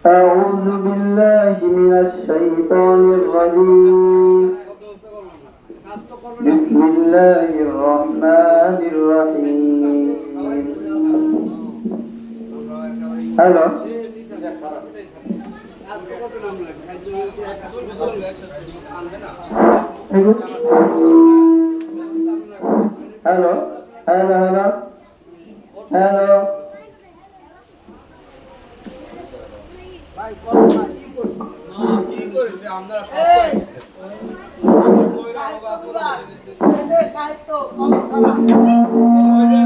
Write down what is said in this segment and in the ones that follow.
أعوذ بالله من الشيطان الرجيم بسم الله الرحمن الرحيم hello hello hello hello hello কি করেছে আমরা সাহিত্য কলম ছাড়া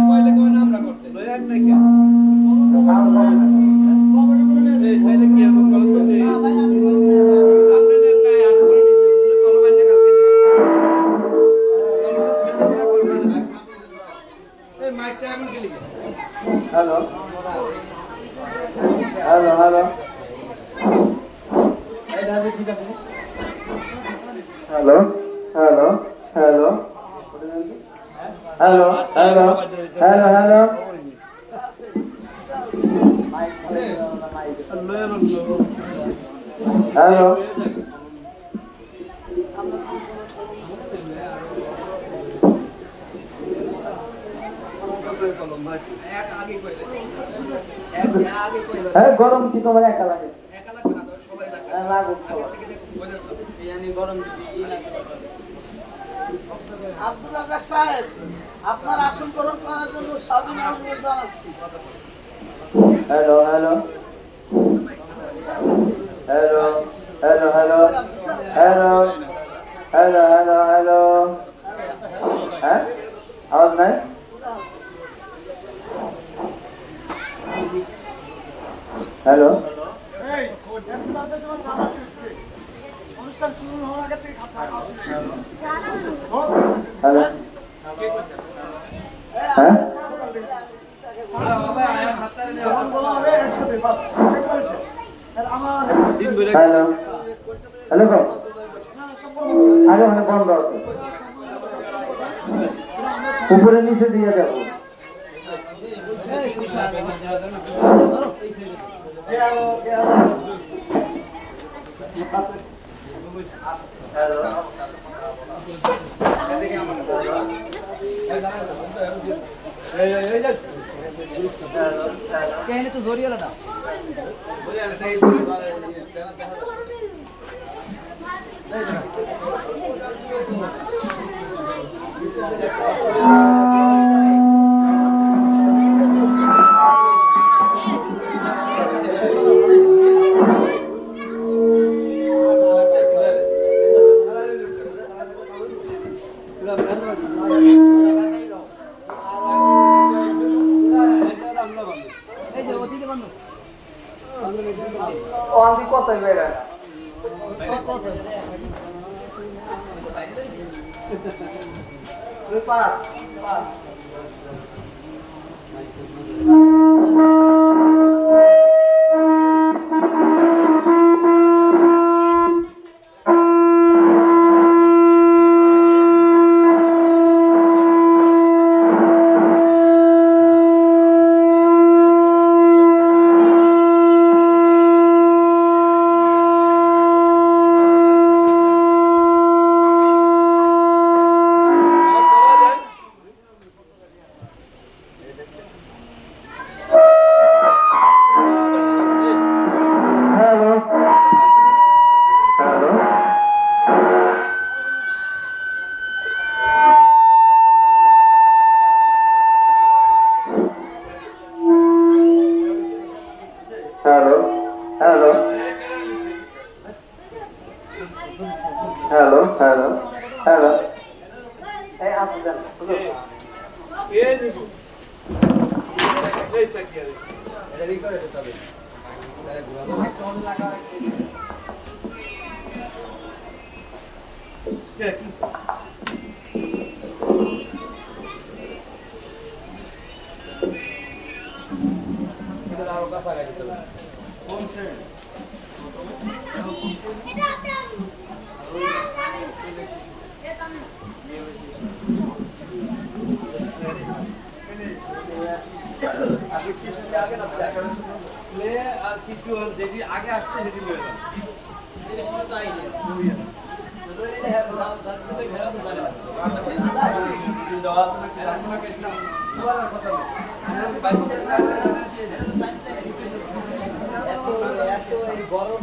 কইলে কইনা আমরা করতে লয়ার না কি তাইলে কি আমরা কলম করতে ভাই আমি বলতে আপনি নেন না আর ধরে নিছি কলম এনে কালকে দিছি কলম তো এই মাইকটা এমন গেলি hello hello hello hello hello hello hello hello hello hello hello হ্যাঁ গরম কি তোমার একা লাগে লাগুক আব্দুল রাজ্জাক সাহেব আপনার আসন গ্রহণ করার জন্য সবিনয় অনুরোধ জানাচ্ছি। Hello hello hello hello hello hello hello hello hello হ্যাঁ আওয়াজ নাই হ্যালো অনুষ্ঠান শুরু হওয়ার আগে থেকে হ্যালো হ্যাঁ হ্যালো হ্যালো কো আগে মানে বন্ধ আছে উপরে নিচে দিয়ে যাবো তো জড়িয়ে না অন্তি কত বেড়া পাঁচ hello hello hello hello hello এই আসেন এই নিব এই সাকিয়া এটা রি করে দিতে হবে তাহলে ঘোরানো একটা অন লাগা কে কি এটা আরো কাছে লাগাই দিতে হবে কোন সেট আগে শেষ হয়ে আগে না প্লে আর কিছু যেটি আগে আসছে সেটি হয়ে যাবে এটা কোনো চাই না গরম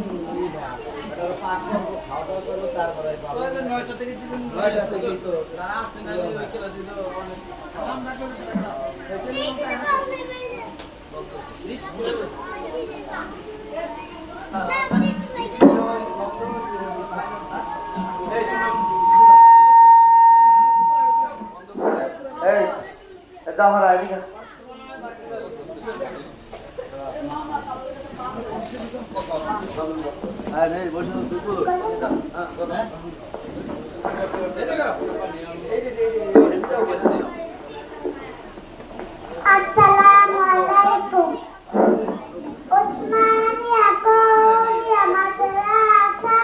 খাওয়া দাওয়া করবো তারপরে 9টা থেকে এই এটা আমার আইডি আরে বসে দুপুর আসসালামু আলাইকুম ওসমানিয়া কওমিয়া মাদ্রাসা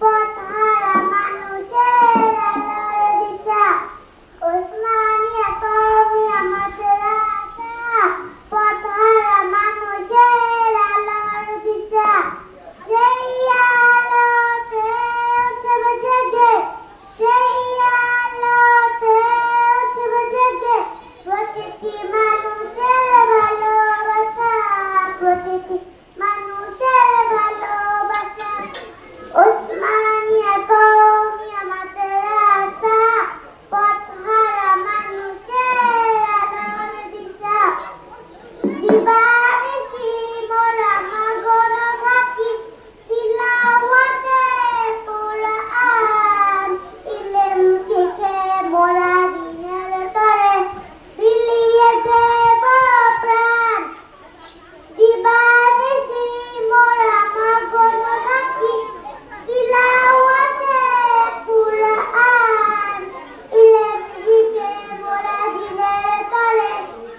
পথহারা মানুষের আলোর দিশা ওসমানিয়া কওমিয়া মাদ্রাসা পথহারা মানুষের আলোর দিশা সেই আলোতে উঠবে জেগে সেই আলোতে উঠবে জেগে প্রতিটি মানুষের ভালোবাসা প্রতিটি মানুষের ভালোবাসা ওসমানিয়া কওমিয়া মাদ্রাসা পথহারা মানুষের আলোর দিশা দিবানিশি মোরা মাগন থাকি তিলাওয়াতে কোরআন ইলম শিখে মোরা দিনের তরে বিলিয়ে দেব প্রাণ দিবানিশি মোরা মাগন থাকি তিলাওয়াতে কোরআন ইলম শিখে মোরা দিনের তরে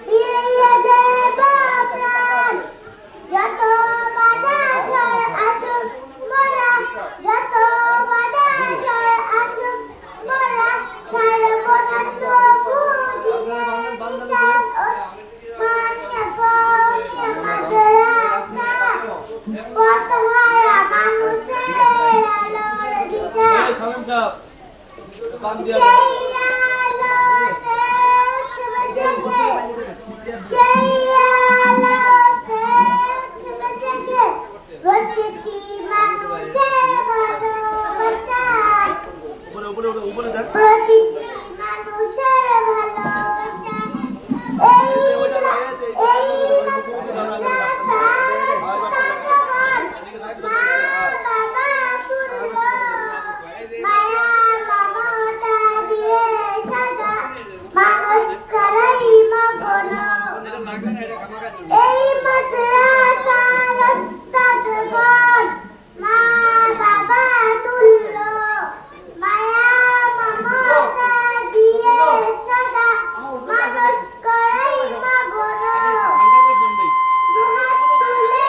বিলিয়ে দেব প্রাণ যত বাধা ঝড় আসুক মোরা যত বাধা ঝড় আসুক মোরা ছাড়ব না তবু দিনের নিশান ওসমানিয়া কওমিয়া মাদ্রাসা পথহারা মানুষের আলোর দিশা সালাম সাহেব বাম দিয়া সেই আলোতে উঠবে জেগে সেই আলোতে উঠবে জেগে প্রতিটি মানুষের ভালোবাসা উপরে দেখ প্রতিটি মানুষের ভালোবাসা এই মাদ্রাসার উস্তাদগণ মা বাবা তুল্য মায়া মমতা দিয়ে সাজা মানুষ করাই মগন এটা লাগবে না এটা কামাকা এই মাদ্রাসার উস্তাদগণ মা বাবা তুল্য মায়া মমতা দিয়ে সাজা মানুষ করাই মগন দুহাত তুলে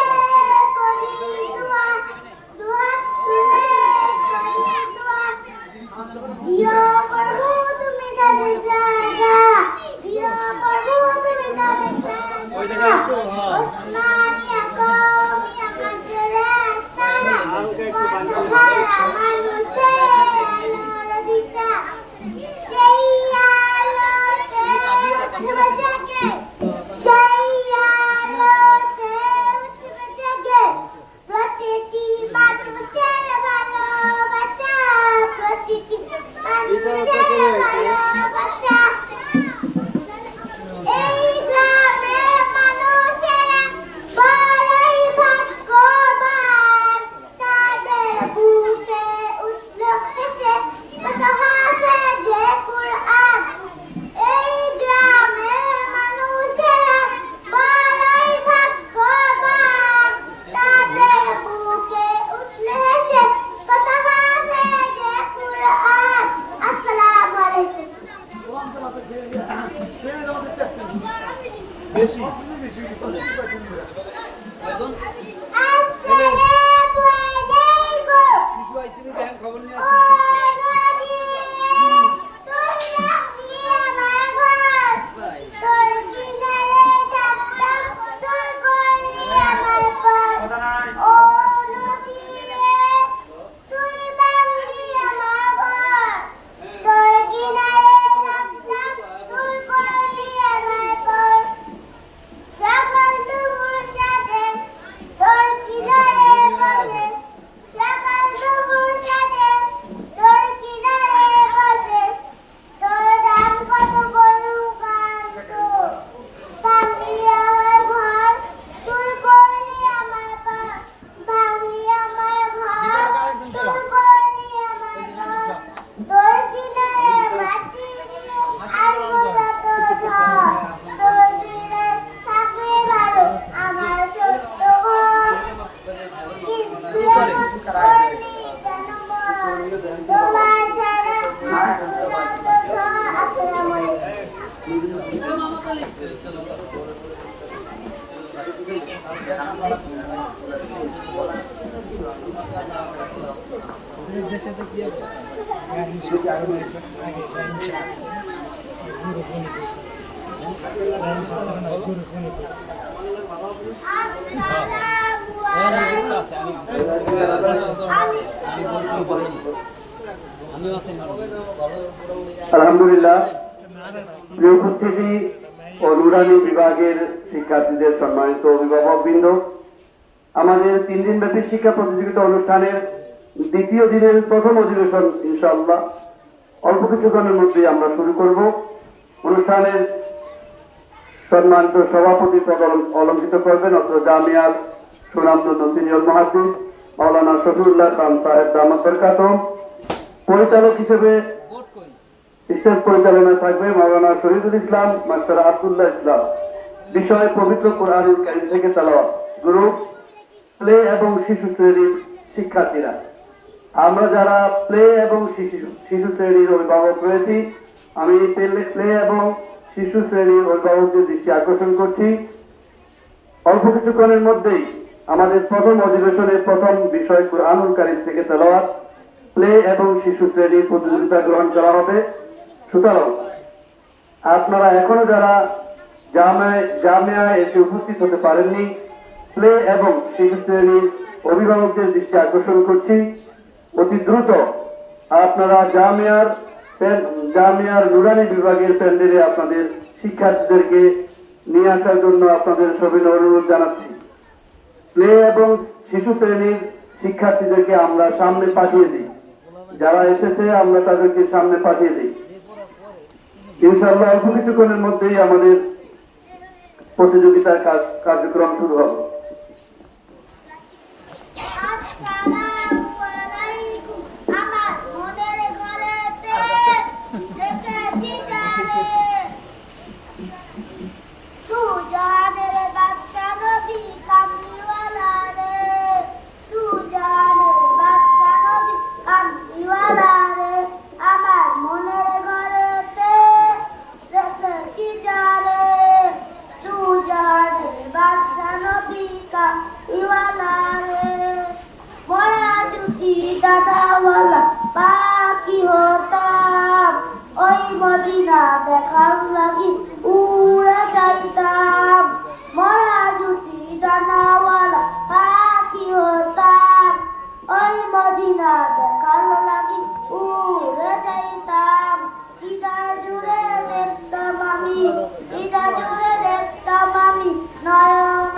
করি দোয়া দুহাত তুলে করি দোয়া দিও প্রভু তুমি তাদের জায়গা দিও প্রভু তুমি তাদের জায়গা ওসমানিয়া কওমিয়া মাদ্রাসা পথহারা মানুষের আলোর দিশা সেই আলোতে উঠবে জেগে সেই আলোতে উঠবে জেগে প্রতিটি মানুষের ভালোবাসা প্রতিটি মানুষের ভালোবাসা এই গ্রামের মানুষেরা বড়ই ভাগ্যবান তাদের বুকে উঠল এসে কত হাফেজে কুরআন এই গ্রামের মানুষেরা বড়ই ভাগ্যবান তাদের বুকে উঠল এসে কত হাফেজে কুরআন আসসালামু আলাইকুম বেশি আসসালামু আলাইকুম শিশু আইসি দেখেন খবর নিয়ে আসি তোর কিনারে থাকতাম তোর গলি আমার ওদের সাথে কি অবস্থা? আলহামদুলিল্লাহ, প্রিয় উপস্থিতি ও নুরানি বিভাগের শিক্ষার্থীদের সম্মানিত অভিভাবকবৃন্দ, আমাদের 3 দিনব্যাপী শিক্ষা প্রতিযোগিতা অনুষ্ঠানের দ্বিতীয় দিনের প্রথম অধিবেশন ইনশাআল্লাহ অল্প কিছুক্ষণের মধ্যেই আমরা শুরু করব। অনুষ্ঠানের সম্মানিত সভাপতি পদ অলঙ্কৃত করবেন অত্র জামিয়ার সুনামধন্য সিনিয়র মুহাদ্দিস মাওলানা শফিউল্লাহ খান সাহেব দামাত বরকাতুহু। পরিচালক হিসেবে স্টেজ পরিচালনায় থাকবে মাওলানা শহীদুল ইসলাম মাস্টার আব্দুল্লাহ ইসলাম। বিষয় পবিত্র কোরআনুল কারীম থেকে তেলাওয়াত। গ্রুপ প্লে এবং শিশু শ্রেণীর শিক্ষার্থীরা। আমরা যারা প্লে এবং শিশু শ্রেণীর অভিভাবক রয়েছি, আমি প্লে এবং শিশু শ্রেণীর অভিভাবকদের দৃষ্টি আকর্ষণ করছি, অল্প কিছুক্ষণের মধ্যেই আমাদের প্রথম অধিবেশনের প্রথম বিষয় কোরআনুল কারীম থেকে তেলাওয়াত প্লে এবং শিশু শ্রেণীর প্রতিযোগিতা গ্রহণ করা হবে। সুতরাং আপনারা এখনো যারা জামিয়ায় এসে উপস্থিত হতে পারেননি, প্লে এবং শিশু শ্রেণীর অভিভাবকদের দৃষ্টি আকর্ষণ করছি, অতি দ্রুত আপনারা জামিয়ার নুরানি বিভাগের প্যান্ডেলে আপনাদের শিক্ষার্থীদেরকে নিয়ে আসার জন্য আপনাদের সবিনয় অনুরোধ জানাচ্ছি। প্লে এবং শিশু শ্রেণীর শিক্ষার্থীদেরকে আমরা সামনে পাঠিয়ে দিই, যারা এসেছে আমরা তাদেরকে সামনে পাঠিয়ে দিই। ইনশাআল্লাহ অল্প কিছুক্ষণের মধ্যেই আমাদের প্রতিযোগিতার কার্যক্রম শুরু হবে। দেখার লাগি উড়ে যাইতাম, মরা জুতি ডানাওয়ালা পাখি হতাম, ওই মদিনা দেখার লাগি উড়ে যাইতাম। ইটা জুড়ে দেখতাম আমি, ইটা জুড়ে দেখতাম আমি নয়ন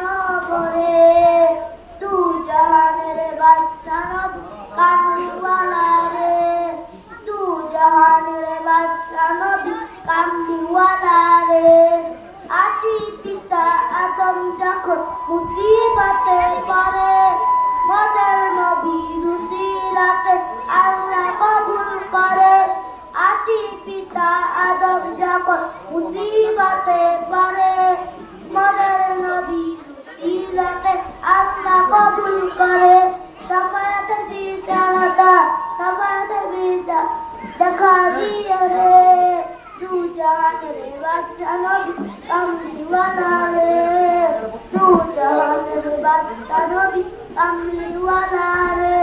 ভরে। তু জাহানের বাদশা নবী কামলিওয়ালা রে, তু জাহানের বাদশা নবী কামলিওয়ালা রে। আদি পিতা আদম যখন মুসিবতে পড়ে, মদের নবী রুসিলাতে আল্লাহ কবুল করে। আদি পিতা আদম যখন মুসিবতে পড়ে, মদের নবী রুসিলাতে আল্লাহ কবুল করে। সাফায়াতের বিজানাদা, সাফায়াতের বিজা দেখা দিয়ে রে, তু জাহানের বাদশা নবী কামলিওয়ালা রে, তু জাহানের বাদশা নবী কামলিওয়ালা রে।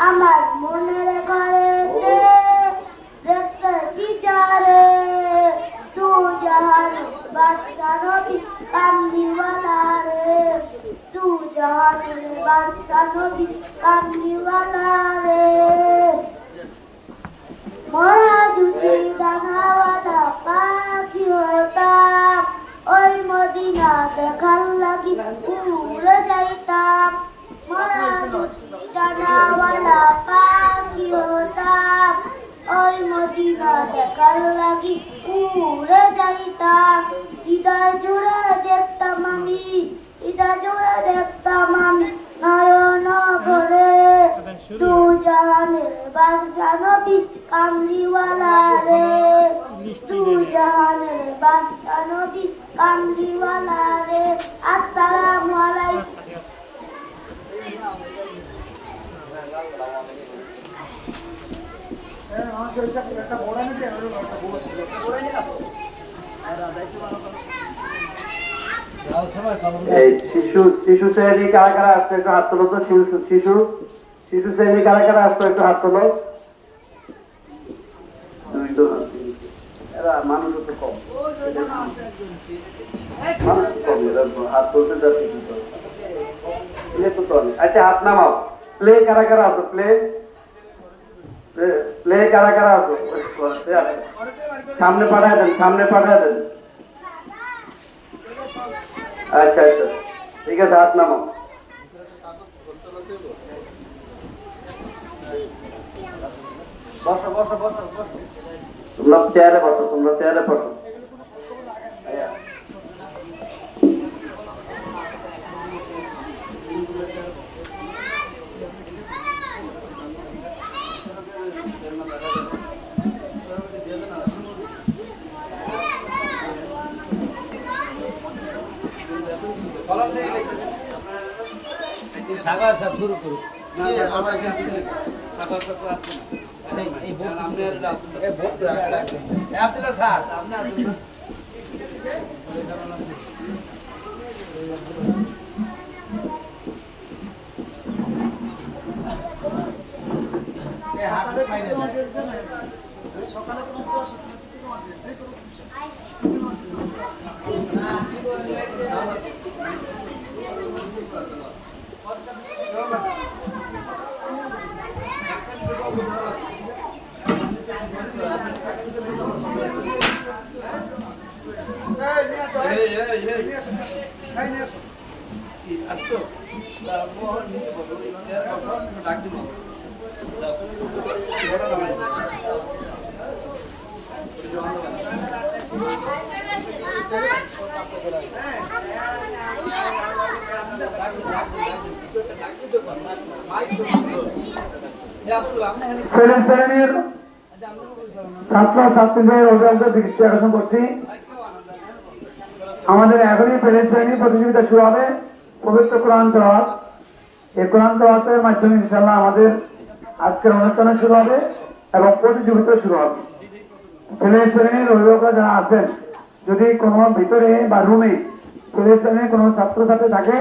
আমার মনের ঘরেতে দেখতেছি যারে, তু জাহানের বাদশা নবী কামলিওয়ালা রে, তু জাহানের বাদশা নবী কামলিওয়ালা রে। মরা জুতি ডানাওয়ালা পাখি হতাম, ওই মদিনা দেখার লাগি উড়ে যাইতাম। মরা জুতি ডানাওয়ালা পাখি হতাম, ওই মদিনা দেখার লাগি উড়ে যাইতাম। হৃদয় জুড়ে দেখতাম আমি, হৃদয় জুড়ে দেখতাম আমি নয়ন ভরে। তু জাহানের বাদশা নবী কামলিওয়ালা রে, তু জাহানের বাদশা নবী কামলিওয়ালা রে। আসসালামু আলাইকুম। এই শিশু শ্রেণী কারা কারা আসছে একটু হাত তোলো তো। শিশু শ্রেণী কারা কারা আসছে একটু হাত তোলো। মানুষ তো কম, মানুষ কম, হাত তুলতে যাচ্ছে কিন্তু তো অনেক। আচ্ছা হাত নামাও। প্লে কারা কারা আছো? প্লে প্লে কারা কারা আছো? সামনে পাঠায় দেন, সামনে পাঠায় দেন। আচ্ছা আচ্ছা ঠিক আছে, হাত নামাও। বসো বসো বসো বসো, তোমরা চেয়ারে বসো, তোমরা চেয়ারে বসো। সাগর সব শুরু করুন। আমার কাছে সাগর সব আছে না। এই ভোট এই ভোট আব্দুল্লাহ স্যার আপনি আসুন। এই হাতে বাইরে সকালে কোন শ্রেণীর ছাত্র ছাত্রীদের অভিভাবকদের দৃষ্টি আকর্ষণ করছি, আমাদের এখনই ফেলের শ্রেণী প্রতিযোগিতা শুরু হবে। পবিত্র কোরআন তেলাওয়াত, এই কোরআন তেলাওয়াতের মাধ্যমে ইনশাআল্লাহ আমাদের আজকের অনুষ্ঠান শুরু হবে এবং প্রতিযোগিতা শুরু হবে। ফেলের শ্রেণীর অভিভাবকরা যারা আছেন, যদি কোনো ভিতরে বা রুমে ফেলের শ্রেণীর কোনো ছাত্রছাত্রী থাকে,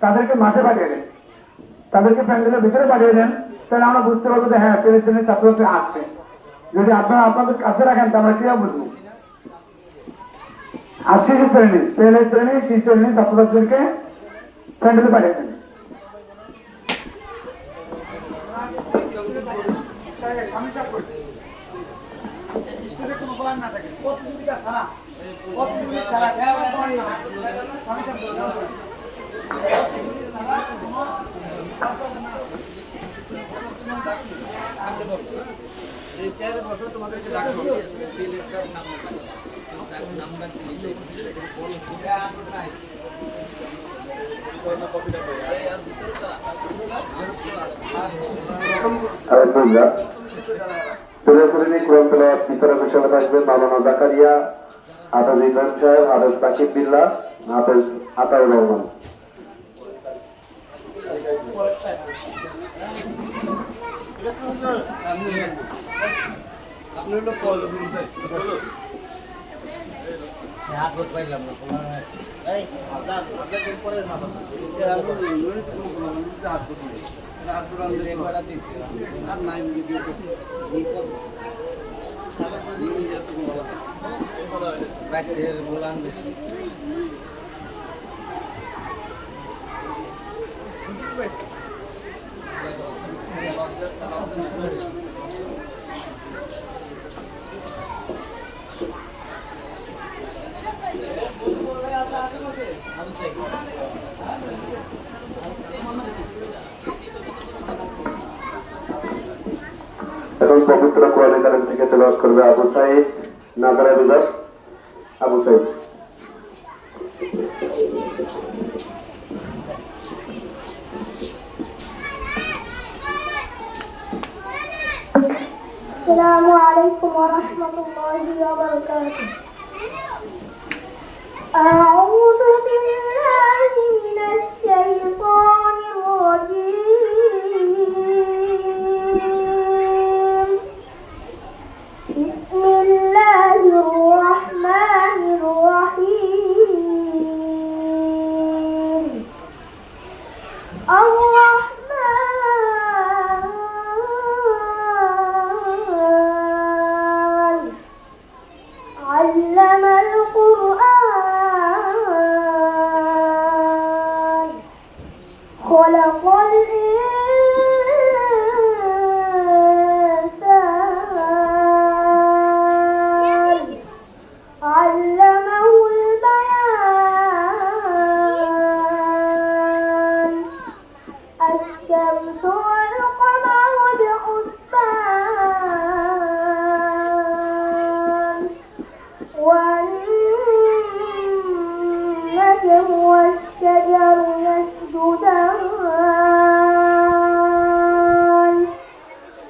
তাদেরকে মাঠে পাঠিয়ে দেন, তাদেরকে প্যান্ডেলের ভিতরে পাঠিয়ে দেন, তাহলে আমরা বুঝতে পারবো যে হ্যাঁ ফেলের শ্রেণীর ছাত্রছাত্রী আসছে। যদি আপনারা আপনাদের কাছে রাখেন তা আমরা কিভাবে বুঝবো? আর শিশু শ্রেণী, পেলে শ্রেণী, শিশু শ্রেণীর ছাত্রছাত্রীদেরকে প্যান্ডেলে পাঠিয়ে দেন। আলহামদুলিল্লাহ, কোরআন তেলাওয়াত বিতরক হিসেবে থাকবেন মাওলানা জাকারিয়া, হাফেজ ইব্রাহিম সাহেব, হাফেজ সাকিব বিল্লাহ, হাফেজ আতাউর রহমান। হাত পাইলাম না এই আপনার পরের মাথা আর নাই বলান বেশি এখন পবিত্র কোরআন কারীম থেকে তেলাওয়াত করবে আবু সাঈদ নাজারা বিভাগ। আবু সাঈদ। আসসালামু আলাইকুম ওয়া রাহমাতুল্লাহি ওয়া বারাকাতুহু। আউযু বিল্লাহি মিনাশ শাইতানির রাজীম। বিসমিল্লাহির রাহমানির রাহিম। والقمر بحسبان والنجم والشجر يسجدان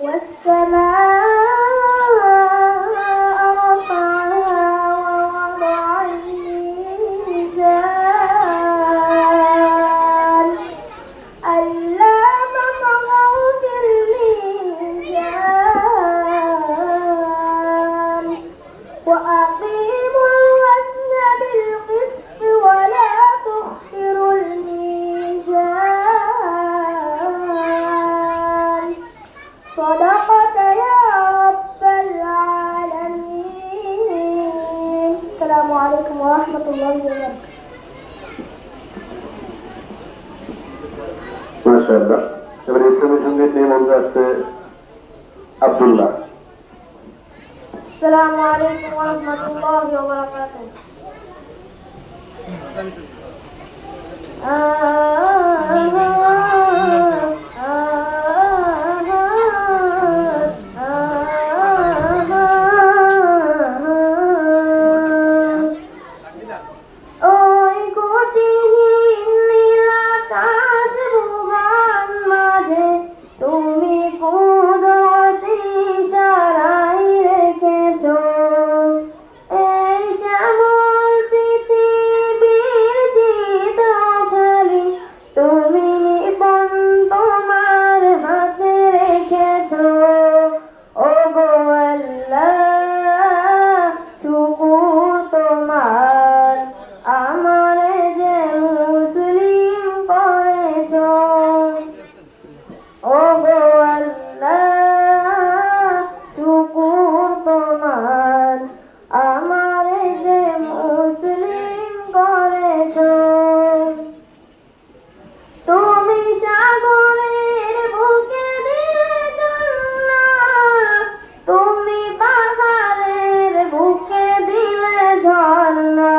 والسماء رفعها ووضع الميزان ألا تطغوا في الميزان وأقيموا الوزن بالقسط ولا تخسروا الميزان صدقك يا رب العالمين. السلام عليكم ورحمة الله وبركاته. মাশাআল্লাহ। এবারে ইসলামী সঙ্গীত নিয়ে মঞ্চে আসছে আব্দুল্লাহ। السلام عليكم ورحمة الله وبركاته. ওই গতিহীন নীলাকাশ ভুবন মাঝে তুমি কুদরতি ইশারায় রেখেছো এই শ্যামল পৃথিবীর চিত্রখালি তুমি নিপুণ তোমার হাতে রেখেছো। ওগো আল্লাহ শুকর তোমার আমারে যে মুসলিম করেছো। ওগো আল্লাহ শুকর তোমার আমারে যে মুসলিম করেছো। তুমি সাগরের বুকে দিলে জান্নাত, তুমি পাহাড়ের বুকে দিলে ঝর্ণা।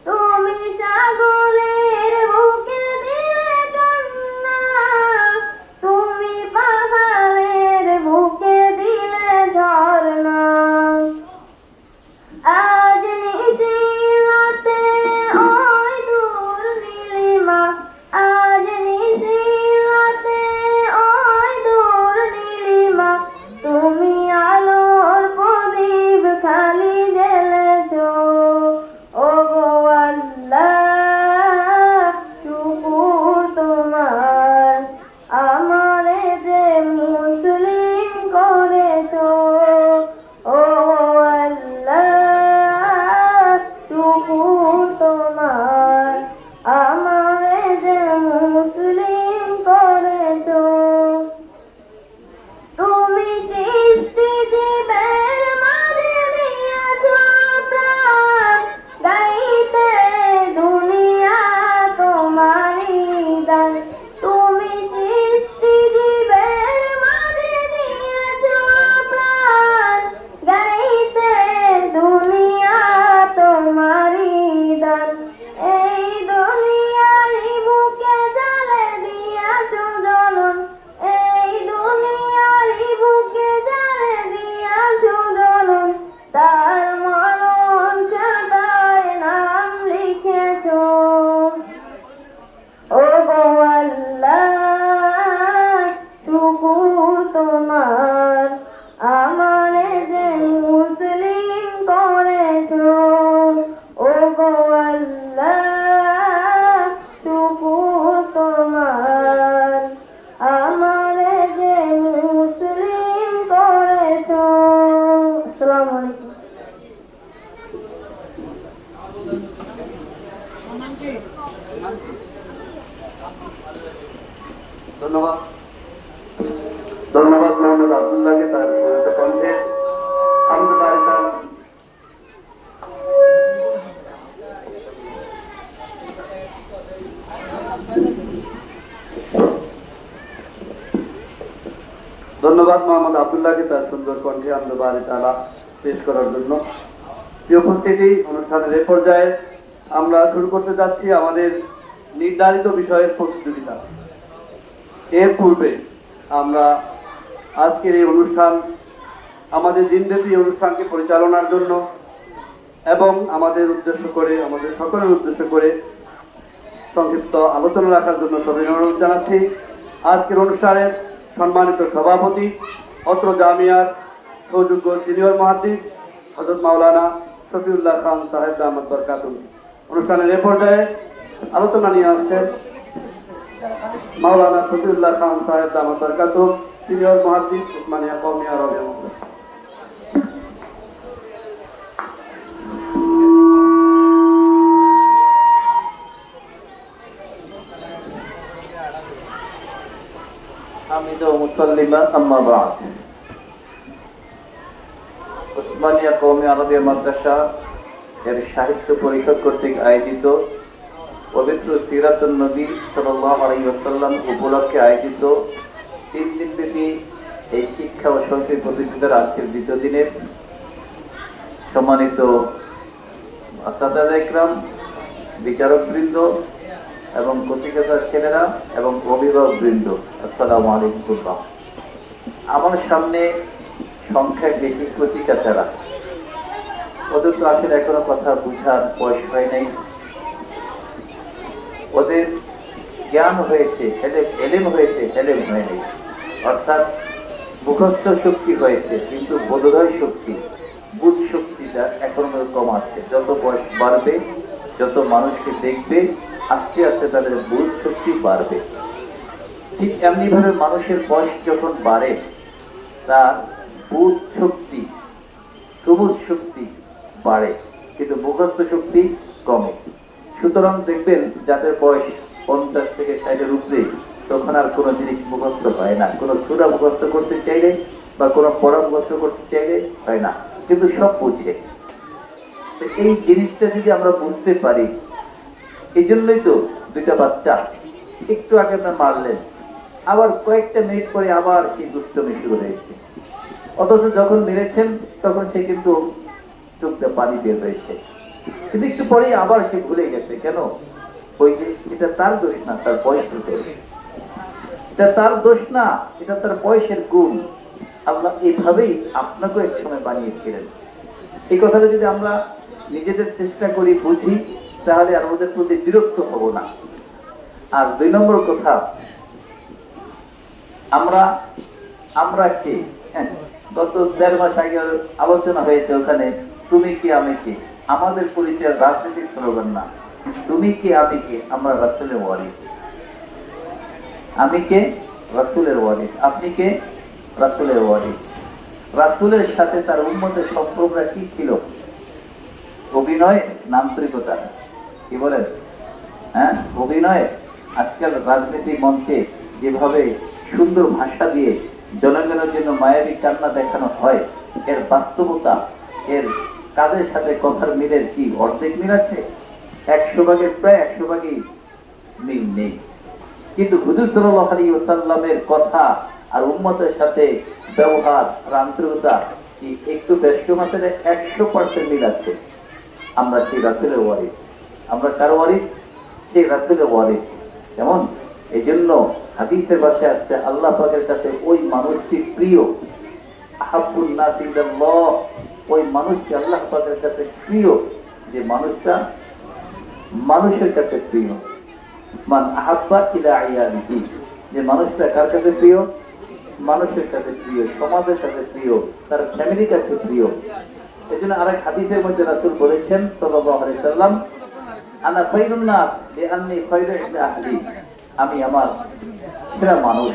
তুমি সাগরের বুকে দিলে জান্নাত, তুমি পাহাড়ের বুকে দিলে ঝর্ণা। আজ নিশিরাতে ওই দূর নীলিমা, আজ নিশিরাতে ওই দূর নীলিমা, তুমি আলোর প্রদীপ খালি জ্বেলেছো। ওগো আল্লাহ শুকর তোমার আমারে যে মুসলিম করেছো। ও আল্লাহ শুকর তোমার আমারে যে মুসলিম করেছো। তুমি সৃষ্টি জীবের মাঝে দিয়েছো প্রাণ, গাইতে দুনিয়া তোমারই দান। তুমি সৃষ্টি জীবের মাঝে দিয়েছো প্রাণ, গাইতে দুনিয়া তোমারই দান। এই দুনিয়ারই বুকে জ্বালে দিয়াছো জ্বলন, এই দুনিয়ারই বুকে জ্বালে দিয়াছো জ্বলন, তার মরণ খাতায় নাম লিখেছো। ওগো আল্লাহ শুকর তোমার আমারে যে মুসলিম করেছো। ওগো আল্লাহ শুকর তোমার আমারে যে মুসলিম করেছো। আসসালামু আলাইকুম। ধন্যবাদ। ধন্যবাদ মোহাম্মদ আব্দুল্লাহকে তার সুরেশ কণ্ঠে হামদুলিল্লাহ। ধন্যবাদ মোহাম্মদ আব্দুল্লাহকে তার সুন্দর কণ্ঠে আল্লাহ পেশ করার জন্য। প্রিয় উপস্থিতি, অনুষ্ঠানের এই পর্যায়ে আমরা শুরু করতে যাচ্ছি আমাদের নির্ধারিত বিষয়ের প্রতিযোগিতা। এর পূর্বে আমরা আজকের এই অনুষ্ঠান, আমাদের দিনব্যাপী এই অনুষ্ঠানকে পরিচালনার জন্য এবং আমাদের উদ্দেশ্য করে, আমাদের সকলের উদ্দেশ্য করে সংক্ষিপ্ত আলোচনা রাখার জন্য সবাই অনুরোধ জানাচ্ছি। আজকের অনুষ্ঠানের সম্মানিত সভাপতি, অত্র জামিয়ার সৌযোগ্য সিনিয়র মুহাদ্দিস হযরত মাওলানা শফিউল্লাহ খান সাহেব দামাত বরকাতুহু অনুষ্ঠানের এ পর্যায়ে আলোচনা নিয়ে আসছেন মাওলানা শফিউল্লাহ খান সাহেব দামাত বরকাতুহু, সিনিয়র মুহাদ্দিস, উসমানিয়া কওমিয়া রবিয়া মাদ্রাসা। হামিদ ও মুসাল্লিমা আম্মা বা'দ। উসমানিয়া কওমি আরবিয়া মাদ্রাসা এর সাহিত্য পরিষদ কর্তৃক আয়োজিত পবিত্র সিরাতুন নবী সাল্লাল্লাহু আলাইহি ওয়াসাল্লাম উপলক্ষে আয়োজিত 3 দিনব্যাপী এই শিক্ষা ও সংস্কৃতি প্রতিযোগিতার আজকের দ্বিতীয় দিনের সম্মানিত আসাদায়ে ইকরাম, বিচারকবৃন্দ এবং কচিকাঁচার ছেলেরা এবং অভিভাবকবৃন্দ, আসসালামু আলাইকুম। আমার সামনে সংখ্যায় বেশি কচিকাঁচারা, ওদের তো আসলে এখনো কথা বুঝার বয়স হয় নাই। ওদের জ্ঞান হয়েছে, এলেম হয়েছে, এলেম হয় নাই। অর্থাৎ মুখস্থ শক্তি হয়েছে, কিন্তু বোধোদয় শক্তি, বুঝ শক্তিটা এখনো কম আছে। যত বয়স বাড়বে, যত মানুষকে দেখবে, আস্তে আস্তে তাদের বুঝ শক্তি বাড়বে। ঠিক এমনি ভাবে মানুষের বয়স যখন বাড়ে, তার বুঝ শক্তি, সবুজ শক্তি বাড়ে, কিন্তু মুখস্থ শক্তি কমে। সুতরাং দেখবেন যাদের বয়স 50 থেকে 60-এর উপরে, তখন আর কোনো জিনিস মুখস্থ হয় না। কোনো সূরা মুখস্থ করতে চাইলে বা কোনো পড়া মুখস্থ করতে চাইলে হয় না, কিন্তু সব বুঝে। এই জিনিসটা যদি আমরা বুঝতে পারি, এই জন্যই তো দুইটা বাচ্চা একটু আগে আপনার মারলেন, আবার কয়েকটা মিনিট পরে আবার সেই দুষ্টমি শুরু হয়েছে। অথচ যখন মেরেছেন তখন সে কিন্তু চোখটা পানি বের হয়েছে, কিন্তু একটু পরেই আবার সে ভুলে গেছে। কেন? ওই যে এটা তার দোষ না, তার বয়সের দোষ। এটা তার দোষ না, এটা তার বয়সের গুণ। আল্লাহ এইভাবেই আপনাকেও এক সময় বানিয়েছিলেন। এই কথাটা যদি আমরা নিজেদের চেষ্টা করি, বুঝি, তাহলে আর ওদের প্রতি বিরক্ত হব না। আর 2 নম্বর কথা, আমরা কে? গত 1.5 মাস আগে আলোচনা হয়েছে, ওখানে তুমি কি আমি কে। আমাদের পরিচয় রাজনৈতিক স্লোগান না, তুমি কে আমি কে। আমরা রাসূলের ওয়ারিস। আমি কে? রাসূলের ওয়ারিস। আপনি কে? রাসূলের ওয়ারিস। রাসূলের সাথে তার উম্মতের সম্পর্কটা কি ছিল? অভিনয় না আন্তরিকতা? কি বলেন? হ্যাঁ, অভিনয়। আজকাল রাজনৈতিক মঞ্চে যেভাবে সুন্দর ভাষা দিয়ে জনগণের জন্য মায়াবী কান্না দেখানো হয়, এর বাস্তবতা, এর কাজের সাথে কথার মিলের কি অর্ধেক মিল আছে? 100 ভাগের প্রায় 100 ভাগই মিল নেই। কিন্তু হুজুর সাল্লাল্লাহু আলাইহি ওয়াসাল্লামের কথা আর উম্মতের সাথে ব্যবহার আর আন্তরিকতা কি একটু ব্যস্ত মাত্রায় 100% মিল আছে। আমরা সেই রাসূলের ওয়ারিস। আমরা কার ওয়ারিস? সেই রাসূলের ওয়ারিস। যেমন এই জন্য হাদিসের ভাষায় আসছে, আল্লাহ পাকের কাছে ওই মানুষটি প্রিয়, আহাব্বুন নাস ইলাল্লাহ, ওই মানুষটি আল্লাহ পাকের কাছে প্রিয়, যে মানুষটা মানুষের কাছে প্রিয়। মান আহাব্বা ইলা আয়ালিহি, যে মানুষটা কার কাছে প্রিয়? মানুষের কাছে প্রিয়, সমাজের কাছে প্রিয়, তার ফ্যামিলির কাছে প্রিয়। এজন্য আরেক হাদিসের মধ্যে রাসূল বলেছেন সাল্লাল্লাহু আলাইহি সাল্লাম, আনা খায়রুন নাস লিআন্নী খায়রু ইবনে আহলি, আমি আমার সেরা মানুষ।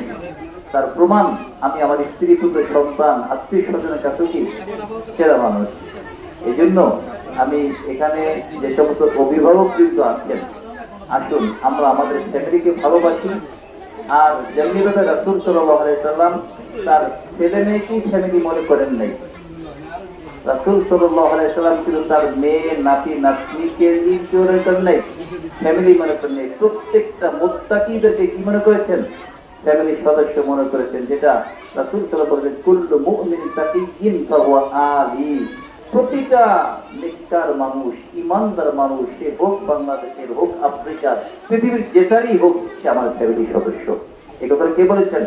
তার প্রমাণ, আমি আমার স্ত্রী, পুত্র, সন্তান, আত্মীয় স্বজনের কাছে কি সেরা মানুষ। এই জন্য আমি এখানে যে সমস্ত অভিভাবক কিন্তু আছেন, আসুন আমরা আমাদের ফ্যামিলিকে ভালোবাসি। আর যেমনিভাবে রাসূল সাল্লাল্লাহু আলাইহি সাল্লাম তার ছেলে মেয়েকেই ফ্যামিলি মনে করেন নাই, রাসূল সাল্লাল্লাহু আলাইহি সাল্লাম কিন্তু তার মেয়ে, নাতি, নাতনিকে ফ্যামিলি মনে করেন নাই। প্রত্যেকটা মুত্তাকিদেরকে কি মনে করেছেন? ফ্যামিলির সদস্য মনে করেছেন। যেটা রাসূল সাল্লাল্লাহু আলাইহি ওয়াসাল্লাম বলেছেন, কুল্লু মুমিনিন তাকিয়্যিন ফাহুয়া আলি, প্রতিটা নেককার মানুষ, ইমানদার মানুষ, সে হোক বাংলাদেশের, হোক আফ্রিকার, পৃথিবীর যেটারই হোক, সে আমার ফ্যামিলির সদস্য। এই কথাটা কে বলেছেন?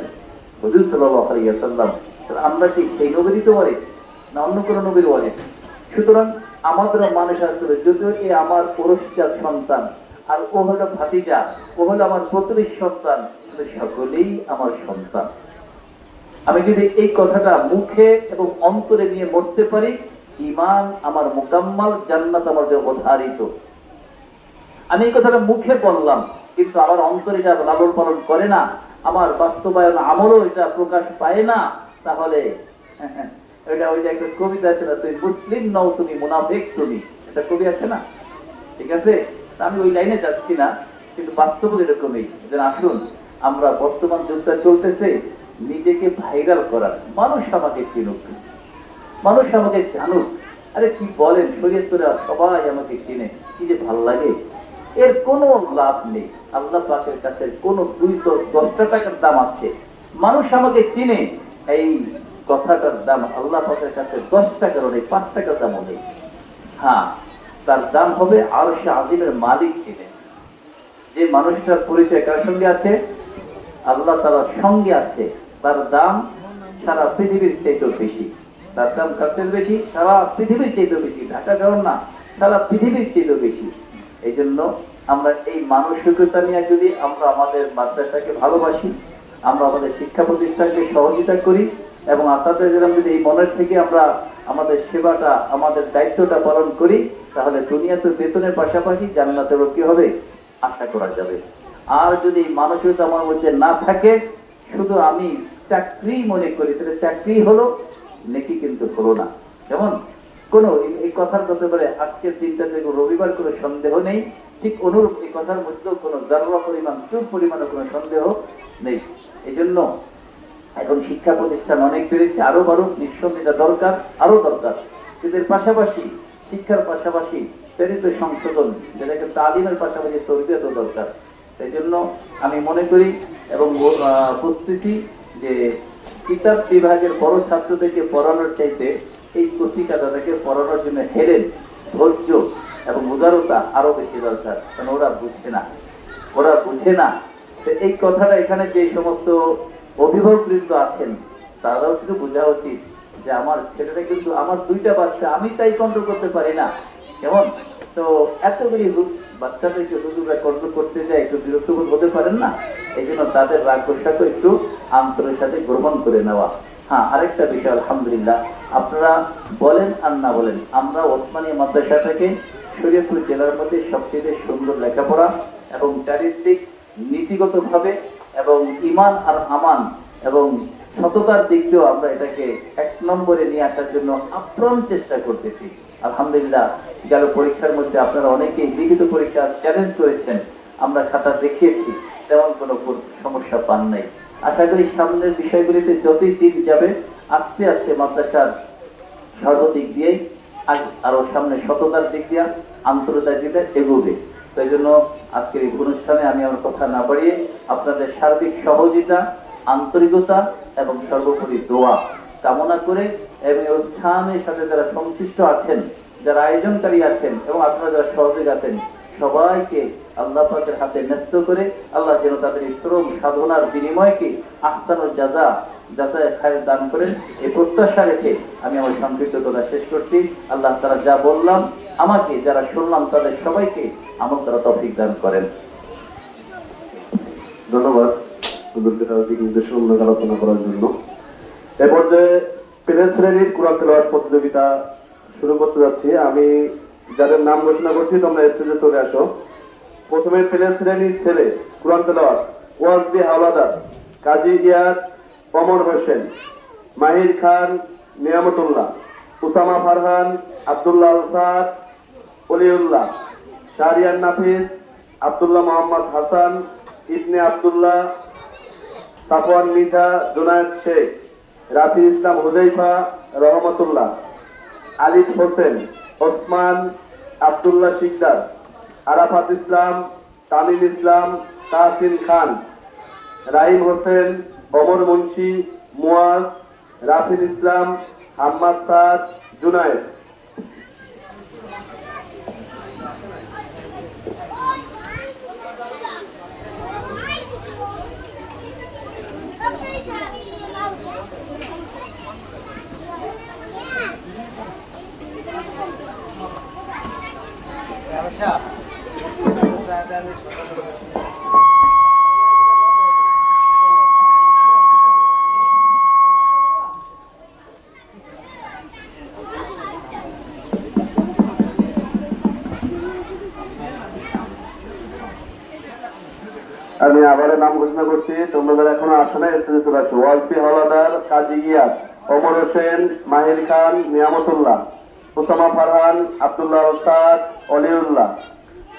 হুজুর সাল্লাল্লাহু আলাইহি ওয়াসাল্লাম। আমরা কি সেই নবীরই তো ওয়ারিস, না অন্য কোনো নবীর ওয়ারিস? সুতরাং আমাদেরও মানুষ আসলে, যদিও এ আমার পরশজাত সন্তান, আর ও হলো ভাতিজা, ও হলো আমার প্রতিবেশ সন্তান, কিন্তু সকলেই আমার সন্তান। আমি যদি এই কথাটা মুখে এবং অন্তরে নিয়ে মরতে পারি, ঈমান আমার মুকাম্মাল, জান্নাত আমার যে অধারিত। আমি এই কথাটা মুখে বললাম, কিন্তু আমার অন্তরে এটা লালন পালন করে না, আমার বাস্তবায়ন আমলও এটা প্রকাশ পায় না, তাহলে এটা ওই যে একটা কবিতা আছে না, তুমি মুসলিম নও তুমি মুনাফিক তুমি, এটা কবি আছে না? ঠিক আছে, আমি ওই লাইনে যাচ্ছি না, কিন্তু বাস্তব এরকমই। যে আসুন আমরা বর্তমান যুগটা চলতেছে নিজেকে ভাইরাল করার, মানুষ আমাকে চিনুক, মানুষ আমাকে জানুক। আরে কি বলেন, শরীয়তরা সবাই আমাকে চিনে, কি যে ভাল লাগে। এর কোনো লাভ নেই, আল্লাহ পাকের কাছে কোন 2-10 টাকার দাম আছে, মানুষ আমাকে চিনে, এই কথাটার দাম আল্লাহ পাকের কাছে 10 টাকারও নেই, 5 টাকার দামও নেই। হ্যাঁ, তার দাম হবে আরশে আজিমের মালিক চিনে। যে মানুষটার পরিচয় কার সঙ্গে আছে? আল্লাহ তাআলার সঙ্গে আছে, তার দাম সারা পৃথিবীর চাইতেও বেশি। তার দাম কার বেশি? সারা পৃথিবীর চাইতেও বেশি। ঢাকা শহর না, সারা পৃথিবীর চাইতেও বেশি। এই জন্য আমরা এই মানসিকতা নিয়ে যদি আমরা আমাদের মাদ্রাসাকে ভালোবাসি, আমরা আমাদের শিক্ষা প্রতিষ্ঠানকে সহযোগিতা করি, এবং আসাতে গেলাম যদি এই মনের থেকে আমরা আমাদের সেবাটা, আমাদের দায়িত্বটা পালন করি, তাহলে দুনিয়াতে বেতনের পাশাপাশি জান্নাতেরও কি হবে আশা করা যাবে। আর যদি এই মানসিকতা আমার মধ্যে না থাকে, শুধু আমি চাকরি মনে করি, তাহলে চাকরি হলো, নেকি কিন্তু হলো না। যেমন কোন এই কথার করতে পারে আজকের দিনটাতে রবিবার কোনো সন্দেহ নেই, ঠিক অনুরূপ এই কথার মধ্যেও কোনো জাররা পরিমাণ, চুপ পরিমাণে কোনো সন্দেহ নেই। এই জন্য এখন শিক্ষা প্রতিষ্ঠান অনেক বেড়েছে, আরো বাড়ুক, নিঃসন্দেহে দরকার, আরো দরকার। এদের পাশাপাশি, শিক্ষার পাশাপাশি চরিত্র সংশোধন, যেটাকে তালিমের পাশাপাশি তরবিয়তও দরকার। সেই জন্য আমি মনে করি এবং বুঝতেছি যে কিতাব বিভাগের বড় ছাত্রদেরকে পড়ানোর চাইতে এই কচিকা দাদাকে পড়ানোর জন্য হেরেন, ধৈর্য এবং উদারতা আরো বেশি দরকার, কারণ ওরা বুঝে না, ওরা বুঝে না। এই কথাটা এখানে যে সমস্ত অভিভাবকবৃন্দ আছেন, তারাও শুধু বোঝা উচিত যে আমার ছেলেটা কিন্তু, আমার 2টা বাচ্চা, আমি তাই কন্ট্রোল করতে পারি না, কেমন তো এতগুলি বাচ্চাদেরকে হুজুররা কন্ট্রোল করতে যায়, একটু বিরক্তবোধ হতে পারেন না? এই জন্য তাদের রাগ গোসাকে একটু আন্তরের সাথে গ্রহণ করে নেওয়া। হ্যাঁ, আরেকটা বিষয়, আলহামদুলিল্লাহ, আপনারা বলেন আর না বলেন, আমরা ওসমানিয়া মাদ্রাসা থেকে শরীয়তপুর জেলার মধ্যে সবচেয়ে সুন্দর লেখাপড়া এবং চারিত্রিক নীতিগত ভাবে এবং ঈমান আর আমান এবং সততার দিক দিয়েও আমরা এটাকে 1 নম্বরে নিয়ে আসার জন্য আপ্রাণ চেষ্টা করতেছি। আলহামদুলিল্লাহ, গেল পরীক্ষার মধ্যে আপনারা অনেকেই লিখিত পরীক্ষা চ্যালেঞ্জ করেছেন, আমরা খাতা দেখিয়েছি, তেমন কোনো সমস্যা পান নাই। আশা করি সামনের বিষয়গুলিতে যতই দিন যাবে, আস্তে আস্তে মাদ্রাসার সর্বদিক দিয়েই আরো সামনে সততার দিক দিয়ে, আন্তরিকতার দিকে এগোবে। সেই জন্য আজকের এই অনুষ্ঠানে আমি আমার কথা না বাড়িয়ে আপনাদের সার্বিক সহযোগিতা, আন্তরিকতা এবং সর্বোপরি দোয়া কামনা করে, এবং অনুষ্ঠানের সাথে যারা সংশ্লিষ্ট আছেন, যারা আয়োজনকারী আছেন এবং আপনারা যারা সহযোগী আছেন, সবাইকে আল্লাহ পাকের হাতে ন্যস্ত করে আল্লাহ যেন তাদের শ্রম সাধনার বিনিময়কে আহসানুল জাযা, যাচাই খায়ের দান করেন, এই প্রত্যাশা রেখে আমি আমার সংক্ষিপ্ত কথা শেষ করছি। আল্লাহ তাআলা যা বললাম, আমাকে যারা শুনলাম তাদের সবাইকে আমল করার তৌফিক দান করেন। ধন্যবাদ হুজুরকে তার দিক নির্দেশমূলক আলোচনা করার জন্য। এ পর্যায়ে প্লে শ্রেণীর কোরআন তেলাওয়াত প্রতিযোগিতা শুরু করতে যাচ্ছি। আমি যাদের নাম ঘোষণা করছি, তোমরা স্টেজে চলে আসো। প্রথমে প্লে শ্রেণীর ছেলে কোরআন তেলাওয়াত, ওয়াজবি হাওলাদার, কাজী ইয়াদ, অমর হোসেন, মাহির খান, নিয়ামতুল্লাহ, উসামা ফারহান, আব্দুল্লাহ সাদ, অলিউল্লাহ, শাহরিয়ার নাফিস, আব্দুল্লাহ মোহাম্মদ হাসান, ইবনে আব্দুল্লাহ, সাফওয়ান মিঠা, জুনায়েদ শেখ, রাফি ইসলাম হুজাইফা, রহমতুল্লাহ, আলিফ হোসেন, ওসমান, আব্দুল্লাহ শিকদার, আরাফাত ইসলাম, তামিম ইসলাম, তাহসিন খান, রাহিম হোসেন, ওমর মুন্সি, মুয়াজ, রাফিল ইসলাম, আহমদ সাদ, জুনায়েদ। আমি আবারও নাম ঘোষণা করছি, তোমরা যারা এখনো আসো না স্টেজে চলে আসো। ওয়াজপি হাওলাদার, কাজী গিয়াস, ওমর হোসেন, মাহির খান, নিয়ামতুল্লাহ, ওসামা ফারহান, আব্দুল্লাহ ওস্তাদ, অলিউল্লাহ,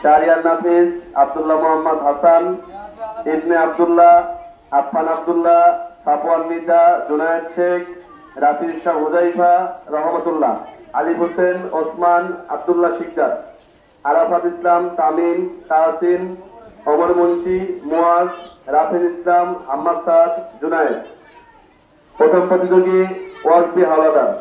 শাহরিয়ার নাফিস, আব্দুল্লাহ মোহাম্মদ হাসান, ইবনে আব্দুল্লাহ, আফফান আব্দুল্লাহ, সাফওয়ান মির্জা, জুনায়েদ শেখ, রাফিজ শাহ হুজাইফা, রহমতুল্লাহ, আলিফ হোসেন, ওসমান, আব্দুল্লাহ শিকদার, আরাফাত ইসলাম, তামিম, তাহসিন, অমর মুন্সি, মুয়াজ, রাফিল ইসলাম, আহমদ সাদ, জুনায়েদ। প্রথম প্রতিযোগী ওয়াজপি হাওলাদার।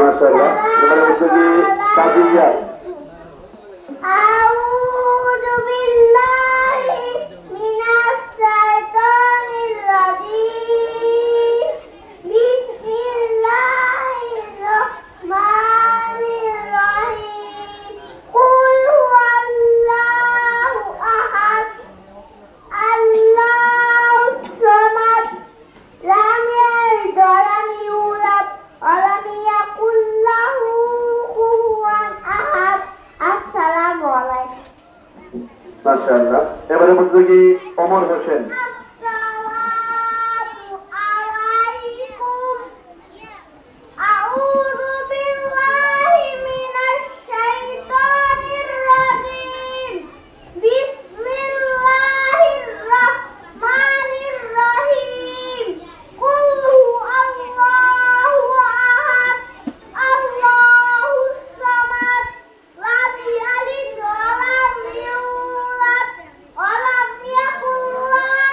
মাশাআল্লাহ। এবারে প্রতিযোগী কাজী গিয়াস। أعوذ بالله من الشيطان الرجيم بسم الله الرحمن الرحيم قل هو الله أحد الله الصمد لم يلد ولم يولد ولم يكن له كفوا أحد আসসালামু আলাইকুম। মাশাআল্লাহ। এবারে প্রতিযোগী ওমর হোসেন। আসসালামু আলাইকুম। আউযু বিল্লাহি মিনাশ শাইতানির রাজিম। বিসমিল্লাহির রাহমানির রাহিম। কুল হুয়াল্লাহু আহাদ। আল্লাহুস সামাদ। লাম ইয়ালিদ ওয়ালাম ইউলাদ ওয়ালাম ইয়াকুল লাহু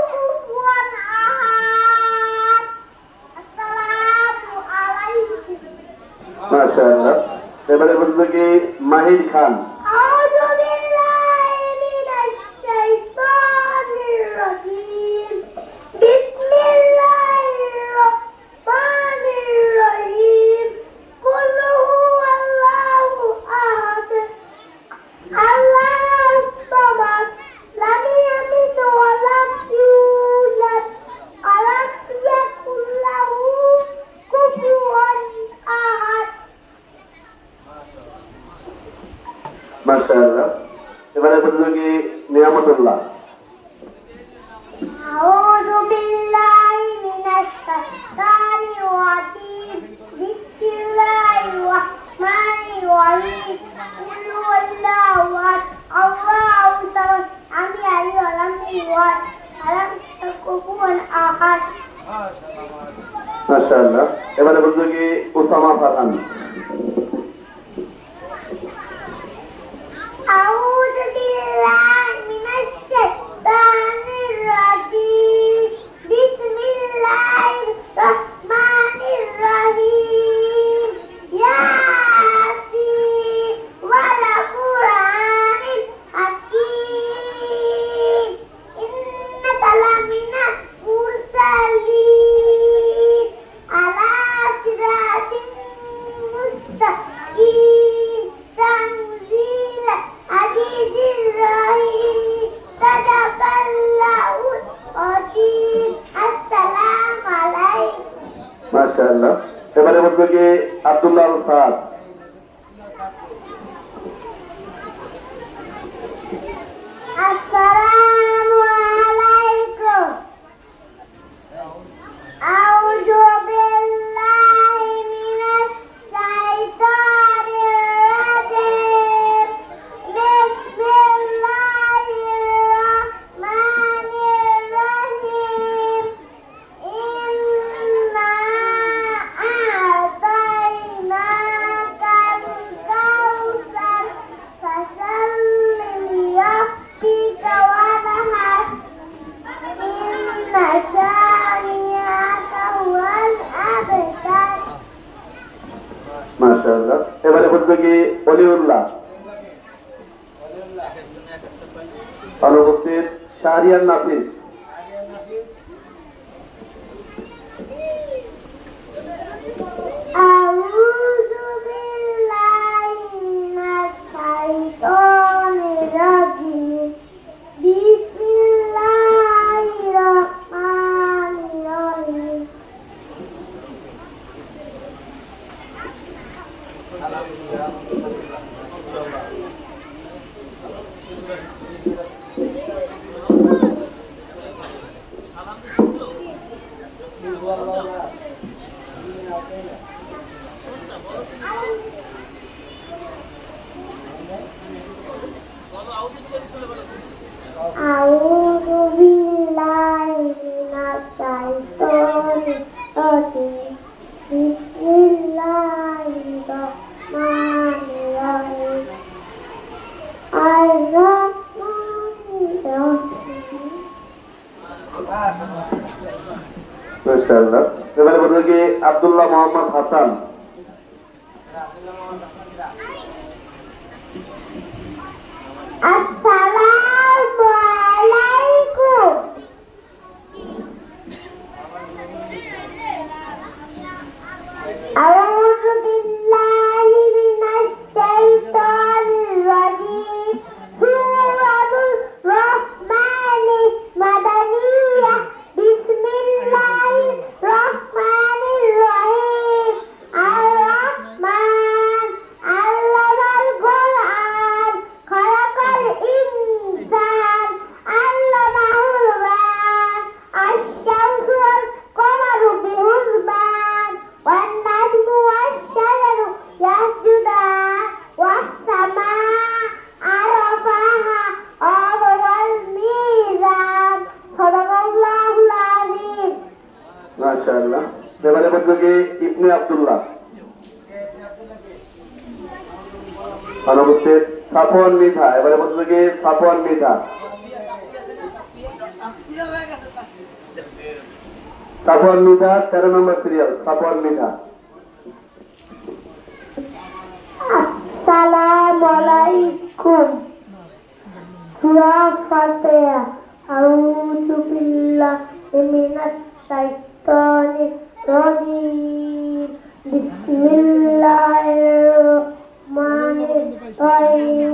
কুফুয়ান আহাদ। আসসালামু আলাইকুম। মাশাআল্লাহ। এবারে প্রতিযোগী মাহির খান। আউযু বিল্লাহি মিনাশ শাইতানির রাজিম। বিসমিল্লাহির রাহমানির রাহিম। কুল হুয়াল্লাহু আহাদ। আল্লাহুস সামাদ। লাম ইয়ালিদ ওয়ালাম ইউলাদ ওয়ালাম ইয়াকুল লাহু কুফুয়ান আহাদ। মাশাআল্লাহ। এবারে প্রতিযোগী নিয়ামতুল্লাহ। أعوذ بالله من الشيطان الرجيم بسم الله الرحمن الرحيم قل هو الله أحد الله الصمد لم يلد ولم يولد ولم يكن كفوا أحد মাশাআল্লাহ। এবারে প্রতিযোগী ওসামা ফারহান। أعوذ بالله من الشيطان الرجيم بسم الله الرحمن الرحيم ياسين والقرآن الحكيم إنك لمن المرسلين على صراط مستقيم تنزيل عزيز الرحيم صدق الله العظيم السلام عليكم মাশাআল্লাহ। এবারে প্রতিযোগী আব্দুল্লাহ সাদ। السلام عليكم أعوذ بالله من الشيطان الرجيم ভদ্রলোকে অলিউল্লাহ। অনুপস্থিত শাহরিয়ার নাফিস। أعوذ بالله من الشيطان الرجيم بسم الله الرحمن الرحيم أعوذ بالله من الشيطان الرجيم بسم الله الرحمن الرحيم الرحمن الرحيم মাশাআল্লাহ। এবারে ভদ্রলোকে আব্দুল্লাহ মোহাম্মদ হাসান। السلام عليكم أعوذ بالله من الشيطان الرجيم سورة الرحمن مدنية بسم الله الرحمن الرحيم الرحمن علم القرآن خلق الإنسان علمه البيان الشمس والقمر بحسبان والنجم والشجر يسجدان والسماء رفعها ووضع الميزان صدق الله العظيم মাশাআল্লাহ। এবারে ভদ্রলোকে ইবনে আব্দুল্লাহ। অনুপস্থিত সাফওয়ান মৃধা। এবারে ভদ্রলোকে সাফওয়ান মৃধা। সাফওয়ান মৃধা 13 নম্বর সিরিয়াল। সাফওয়ান মৃধা। السلام عليكم سورة فاتحة أعوذ بالله من الشيطان الرجيم بسم الله الرحمن الرحيم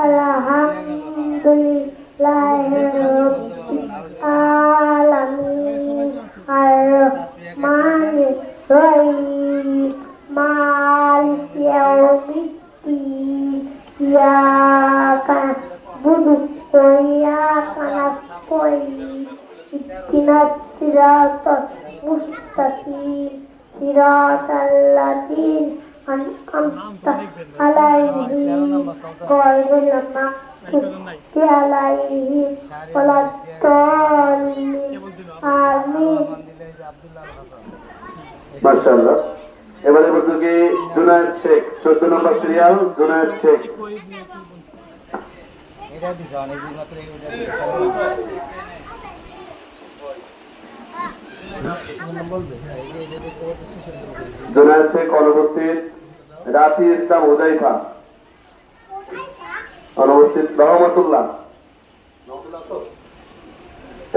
الحمد لله رب العالمين الرحمن الرحيم مالك يوم الدين إياك نعبد وإياك نستعين اهدنا الصراط المستقيم صراط الذين أنعمت عليهم غير المغضوب عليهم ولا الضالين آمين মাশাআল্লাহ। এবারে ভদ্রলোকে জুনায়েদ শেখ 14 নম্বর সিরিয়াল। জুনায়েদ শেখ। এটা দিছ অনেক দিন মাত্র জুনায়েদ শেখ। অনুপস্থিত রাফি ইসলাম হুযাইফা। অনুপস্থিত রহমতুল্লাহ।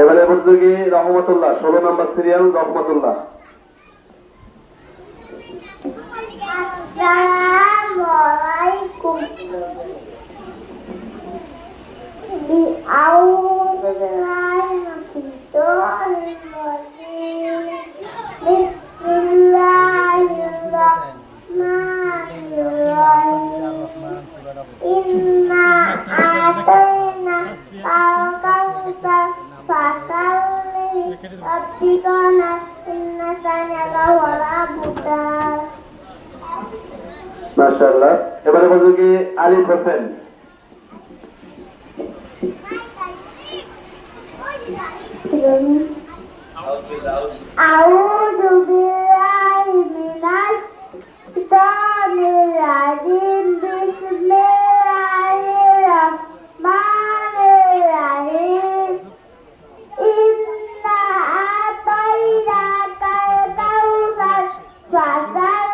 এবারে ভদ্রলোকে রহমতুল্লাহ 16 নম্বর সিরিয়াল। রহমতুল্লাহ। Assalamualaikum. أعوذ بالله من الشيطان الرجيم بسم الله الرحمن الرحيم إنا أعطيناك الكوثر فصل لربك إن شانئك هو الأبتر মাশাআল্লাহ। এবারে ভদ্রলোকে আলিফ হোসেন। أعوذ بالله من الشيطان الرجيم بسم الله الرحمن الرحيم إنا أعطيناك الكوثر فصل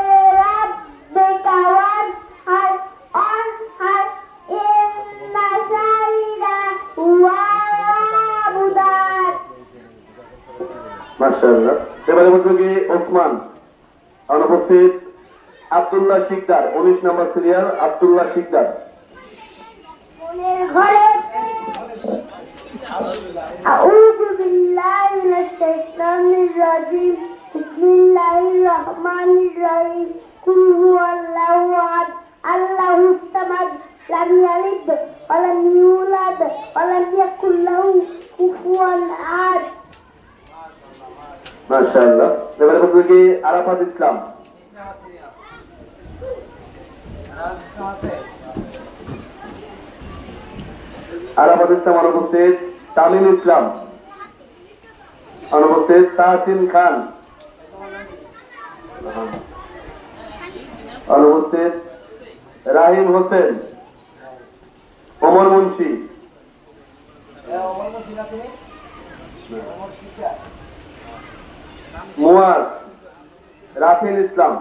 لربك وانحر মাশাআল্লাহ। এবারে প্রতিযোগী ওসমান, অনুপস্থিত আব্দুল্লাহ শিকদার, 19 নম্বর সিরিয়াল আব্দুল্লাহ শিকদার। মনের ঘরে আউযু বিল্লাহি মিনাশ শাইতানির রাজিম বিসমিল্লাহির রহমানির রহিম কুল হুয়াল্লাহু আহাদ আল্লাহুস সামাদ লাম ইয়ালিদ ওয়া লাম ইউলাদ ওয়া লাম ইয়াকুল লাহু কুফুয়ান আহাদ। মাশাআল্লাহ। এবারে প্রতিযোগী আরাফাত ইসলাম, আরাফাত ইসলাম অনুপস্থিত। তামিম ইসলাম অনুপস্থিত। তাহসিন খান অনুপস্থিত। রাহিম হোসেন, ওমর মুন্সি, মুয়াজ, রাফিল ইসলাম।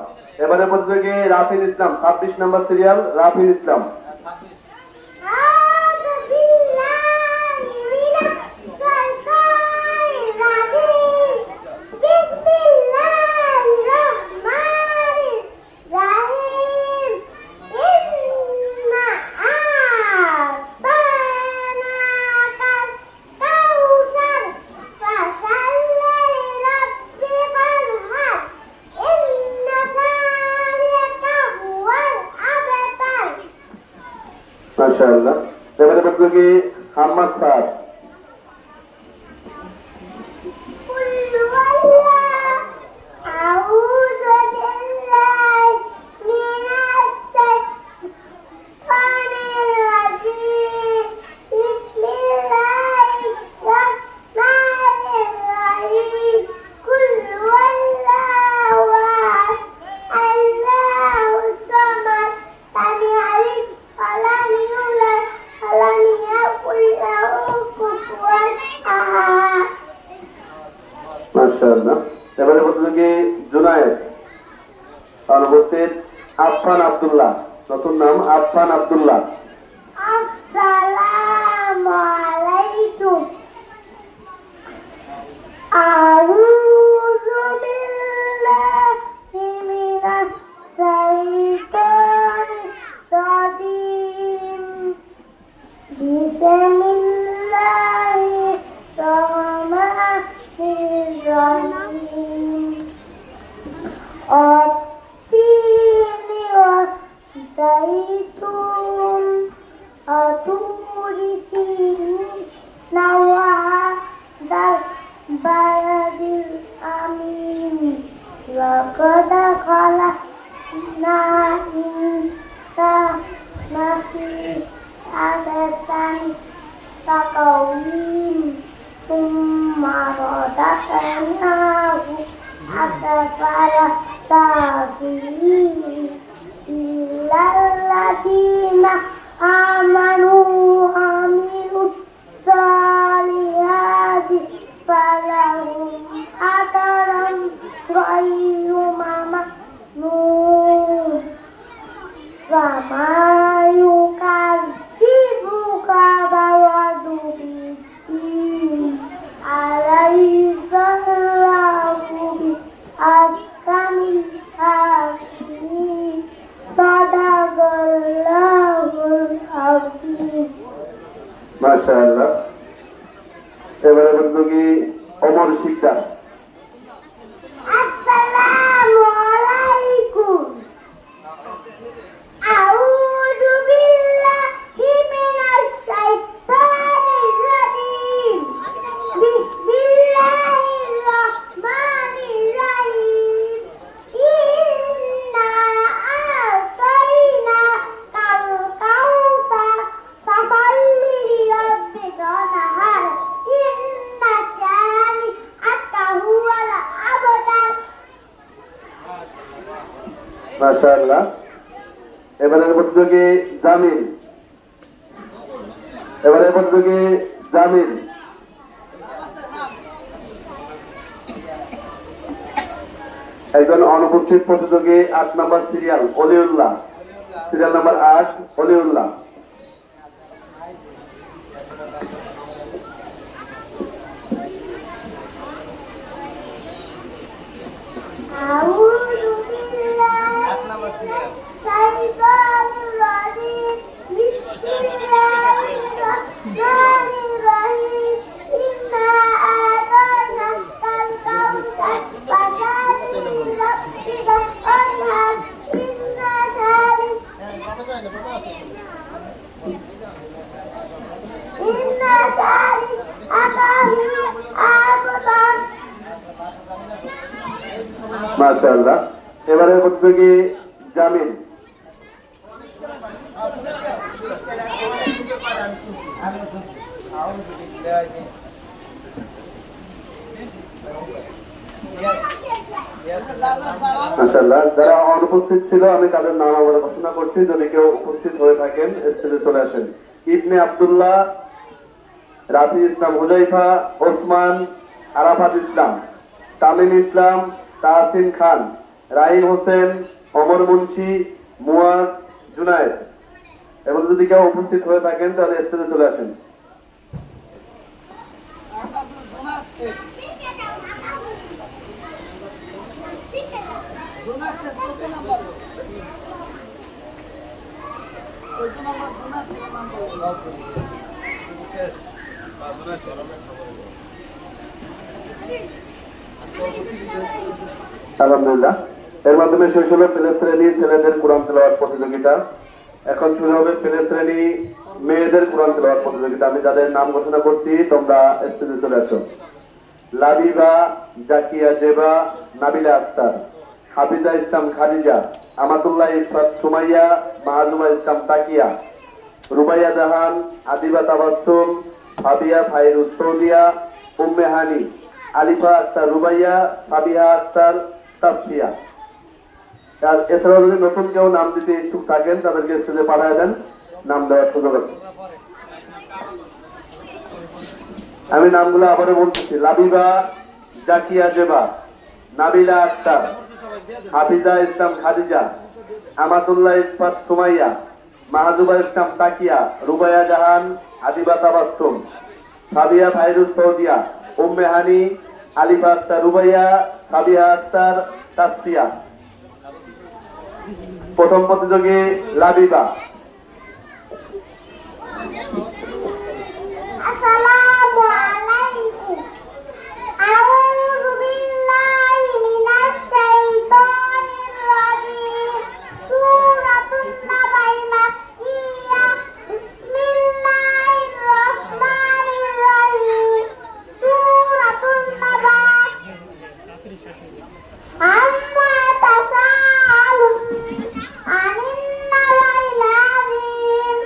এবারে প্রতিযোগী রাফিল ইসলাম, 26 নম্বর সিরিয়াল রাফিল ইসলাম। আউযু বিল্লাহি মিনাশ শাইতানির রাজিম বিসমিল্লাহির রহমানির রহিম ইন্না আ'তানাকাল কাউসার ফাসাল্লি লিরাব্বিকাল হার ইন্না শানিআকা হুয়াল আবতার। মাশাআল্লাহ। এবারে প্রতিযোগী হাম্মাদ স্যার, আউযু বিল্লাহি মিনাশ শাইতানির রাজিম বিসমিল্লাহির রহমানির রহিম কুল হুয়াল্লাহু আহাদ আল্লাহুস সামাদ লাম ইয়ালিদ ওয়া লাম ইউলাদ ওয়া লাম ইয়াকুল লাহু কুফুয়ান আহাদ। মাশাআল্লাহ। এবারে প্রতিযোগী জুনায়েদ, অনুপস্থিত আফফান আব্দুল্লাহ, নতুন নাম আফফান আব্দুল্লাহ। আসসালামু আলাইকুম। আউযু বিল্লাহি মিনাশ শাইতানির রাজিম বিসমিল্লাহির রহমানির রহিম অত্তিনি ওয়াজ্জাইতুন আতুরি সিনিনা ওয়া হাদাল বালাদিল আমিন লাকাদ খালাকনা ইনসানা ফি আহসানি তাকওয়িম সুম্মা রাদাদনাহু আসফালা সাফিলিন ইল্লাল্লাযীনা আমানু ওয়া আমিলুস সালিহাতি ফালাহুম আজরুন গায়রু মামনুন ওয়া মা ইউকাযযিবুকা বা'দু বিদ্দীন আলাইহিসসালামু বিআহকামিল হাকিমিন সাদাকাল্লাহুল আযীম। মাশাআল্লাহ। এবারে প্রতিযোগী ওমর শিকদার, আসসালামু আলাইকুম। আউযু বিল্লাহি মিনাশ শাইতানির রাজিম বিসমিল্লাহির রহমানির রহিম ইন্না আ'তাইনাকাল কাউসার ফাসাল্লি লিরাব্বিকা ওয়ানহার ইন্না শানিআকা হুয়াল আবতার। মাশাআল্লাহ। এবারে প্রতিযোগী জামিল, এবারে প্রতিযোগী জামিল। একজন অনুপস্থিত প্রতিযোগী 8 number serial Oliullah, serial number 8 Oliullah. মাশাআল্লাহ। এবারে প্রতিযোগী জামিল। মাশাআল্লাহ, যারা অনুপস্থিত ছিল আমি তাদের নাম আবার ঘোষণা করছি, যদি কেউ উপস্থিত হয়ে থাকেন স্টেজে চলে আসেন। ইবনে আব্দুল্লাহ, রাফি ইসলাম হুজাইফা, ওসমান, আরাফাত ইসলাম, তামিম ইসলাম, তাহসিন খান, রাহিম হোসেন, অমর মুন্সি, মুয়াজ, জুনায়েদ। এবং যদি কেউ উপস্থিত হয়ে থাকেন তাহলে স্টেজে চলে আসেন। আলহামদুলিল্লাহ, এর মাধ্যমে শেষ হলো প্লে শ্রেণী ছেলেদের কোরআন তেলাওয়াত প্রতিযোগিতা। এখন শুরু হবে প্লে শ্রেণী মেয়েদের কোরআন তেলাওয়াত প্রতিযোগিতা। আমি যাদের নাম ঘোষণা করছি তোমরা স্টেজে চলে আসো। লাবিবা, জাকিয়া জেবা, নাবিলা আক্তার, হাফিজা ইসলাম খাদিজা, আমাতুল্লাহ ইসফাত সুমাইয়া, মাহাজুমা ইসলাম তাকিয়া, রুবাইয়া জাহান, আদিবা তাবাসসুম, ফাবিয়া ফাইরুজ সৌদিয়া, উম্মে হানি, আলিফা আক্তার রুবাইয়া, সাবিহা আক্তার তাসফিয়া। আর এছাড়াও যদি নতুন কেউ নাম দিতে ইচ্ছুক থাকেন তাদেরকে স্টেজে পাঠিয়ে দেন, নাম দেওয়ার সুযোগ আছে। আমি নামগুলো আবারও বলতেছি। লাবিবা, জাকিয়া জেবা, নাবিলা আক্তার, হাফিজা ইসলাম খাদিজা, আমাতুল্লাহ ইসফাত সুমাইয়া, মাহাজুবা ইসলাম তাকিয়া, রুবাইয়া জাহান, আদিবা তাবাসসুম, সাবিয়া ফাইরুজ সৌদিয়া, উম্মে হানি, আলিফা আক্তার রুবাইয়া, সাবিহা আক্তার তাসফিয়া। প্রথম প্রতিযোগী লাবিবা। আসসালামু আলাইকুম। আউযু বিল্লাহি মিনাশ শাইতানির রাজিম। সূরাতুন নাবাই মাক্কিয়া। বিসমিল্লাহির রাহমানির রাহিম। সূরাতুন নাবা। আম্মা তাসাআলুন আনিন নাবাইল আযীম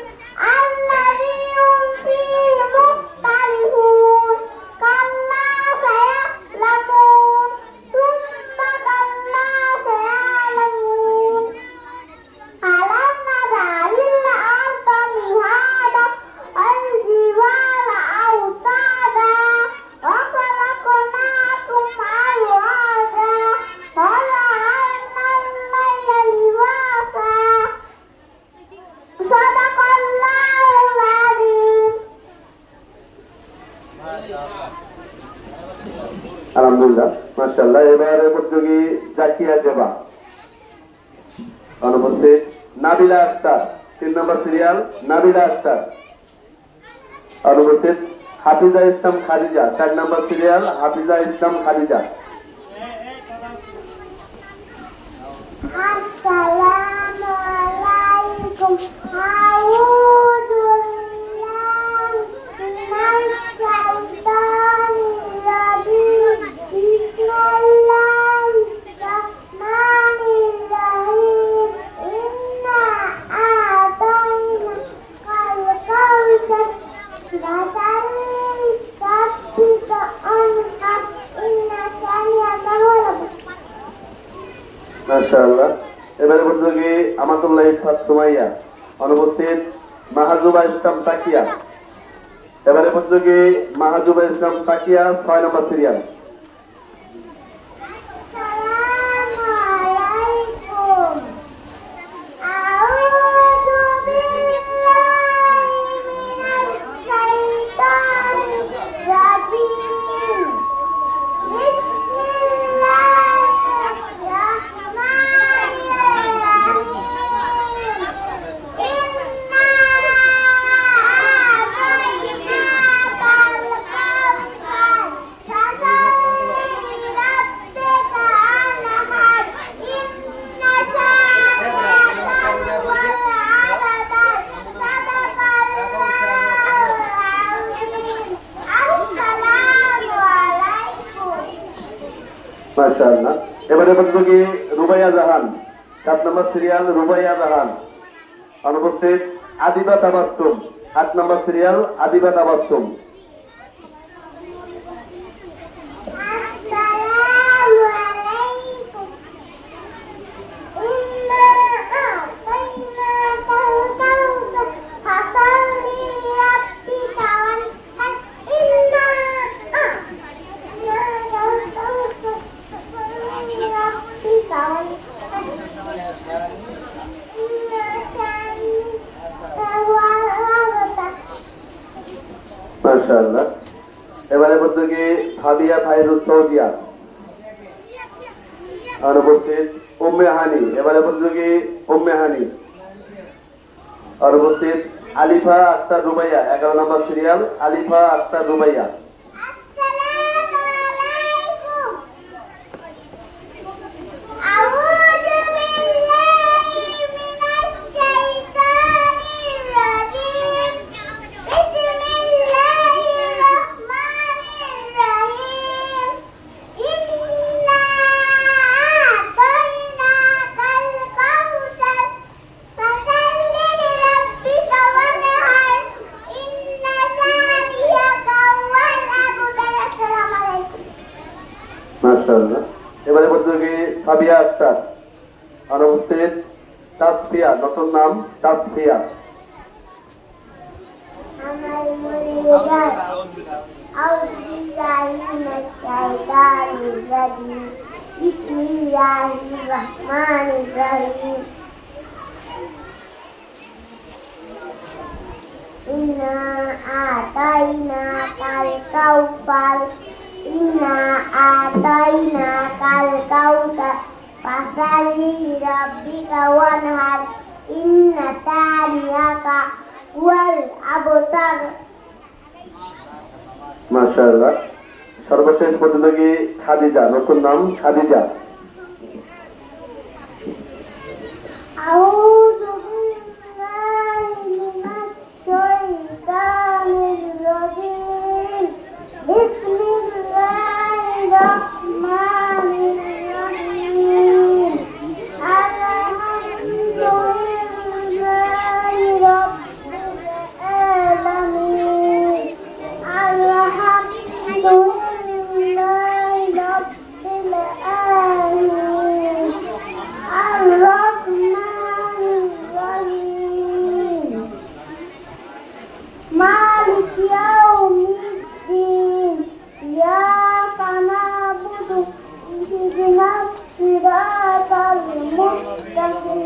আল্লাযী হুম ফীহি মুখতালিফুন। কাল্লা সায়া'লামুন সুম্মা কাল্লা সায়া'লামুন। আলাম নাজ'আলিল আরদা মিহাদা ওয়াল জিবালা আওতাদা ওয়া খালাকনাকুম আযওয়াজা ওয়া জa'alনাল লাইলা লিবাসা। সাদাকাল্লাহুল আযীম। আলহামদুলিল্লাহ, মাশাআল্লাহ। এবারে প্রতিযোগী জাকিয়া জেবা। অনুপস্থিত নাবিলা আক্তার, 3 নম্বর সিরিয়াল নাবিলা আক্তার। অনুপস্থিত হাফিজা ইসলাম খাদিজা, 4 নম্বর সিরিয়াল হাফিজা ইসলাম খাদিজা। আসসালামু আলাইকুম। আউযু বিল্লাহি মিনাশ শাইতানির রাজিম। বিসমিল্লাহির রাহমানির রাহিম। ইন্না আ'তাইনাকাল কাউসার ফাসাল্লি লিরাব্বিকা ওয়ানহার। ইন্না শানি'আকা হুয়াল আবতার। মাশাআল্লাহ। এবারে প্রতিযোগী আমাতুল্লাহ ইসফাত সুমাইয়া। অনুপস্থিত মাহাজুবা ইসলাম তাকিয়া। এবারে প্রতিযোগী মাহাজুবা ইসলাম তাকিয়া, 6 নম্বর সিরিয়াল। আসসালামু আলাইকুম। আউযু বিল্লাহি মিনাশ শাইতানির রাজিম। বিসমিল্লাহির রাহমানির রাহিম। ইন্না আ'তাইনাকাল কাউসার ফাসাল্লি লিরাব্বিকা ওয়ানহার। ইন্না শানি'আকা হুয়াল আবতার। সাদাকাল্লাহুল আযীম। আসসালামু আলাইকুম। মাশাআল্লাহ। এবারে প্রতিযোগী রুবাইয়া জাহান, 7 নম্বর সিরিয়াল রুবাইয়া জাহান। অনুপস্থিত আদিবা তাবাসসুম, 8 নম্বর সিরিয়াল আদিবা তাবাসসুম। মাশাআল্লাহ। এবারে প্রতিযোগী ফাবিয়া ফাইরুজ সৌদিয়া। অনুপস্থিত উম্মে হানি। এবারে প্রতিযোগী উম্মে হানি। অনুপস্থিত আলিফা আক্তার রুবাইয়া, 11 নম্বর সিরিয়াল আলিফা আক্তার রুবাইয়া। মাশাআল্লাহ। এবারে প্রতিযোগী সাবিয়া আক্তার। অনুপস্থিত তাসফিয়া, নতুন নাম তাসফিয়া। আমার মুরিদাত আউযুবিল্লাহি মিনাশ শাইতানির রাজিম বিসমিল্লাহির রাহমানির রাহিম ইন্না আতাইনাকাল কাউসার ইন্না আতাইনাকাল কাউসার ফাসাল্লি লিরাব্বিকা ওয়ানহার ইন্না শানিয়াকা হুয়াল আবতার। মাশাআল্লাহ। সর্বশেষ প্রতিযোগী খাদিজা, নতুন নাম খাদিজা। আউযু বিল্লাহি মিনাশ শাইতানির রাজিম বিসমিল্লাহির রাহমানির রাহিম আলহামদুলিল্লাহি রাব্বিল আলামিন আলহামদুলিল্লাহি রাব্বিল আলামিন আর-রাহমানির রাহিম মালিক ইয়াউমিদ্দিন ইয়াকা না'বুদু ওয়া ইহদিনাস সিরাতাল মুস্তাকিম।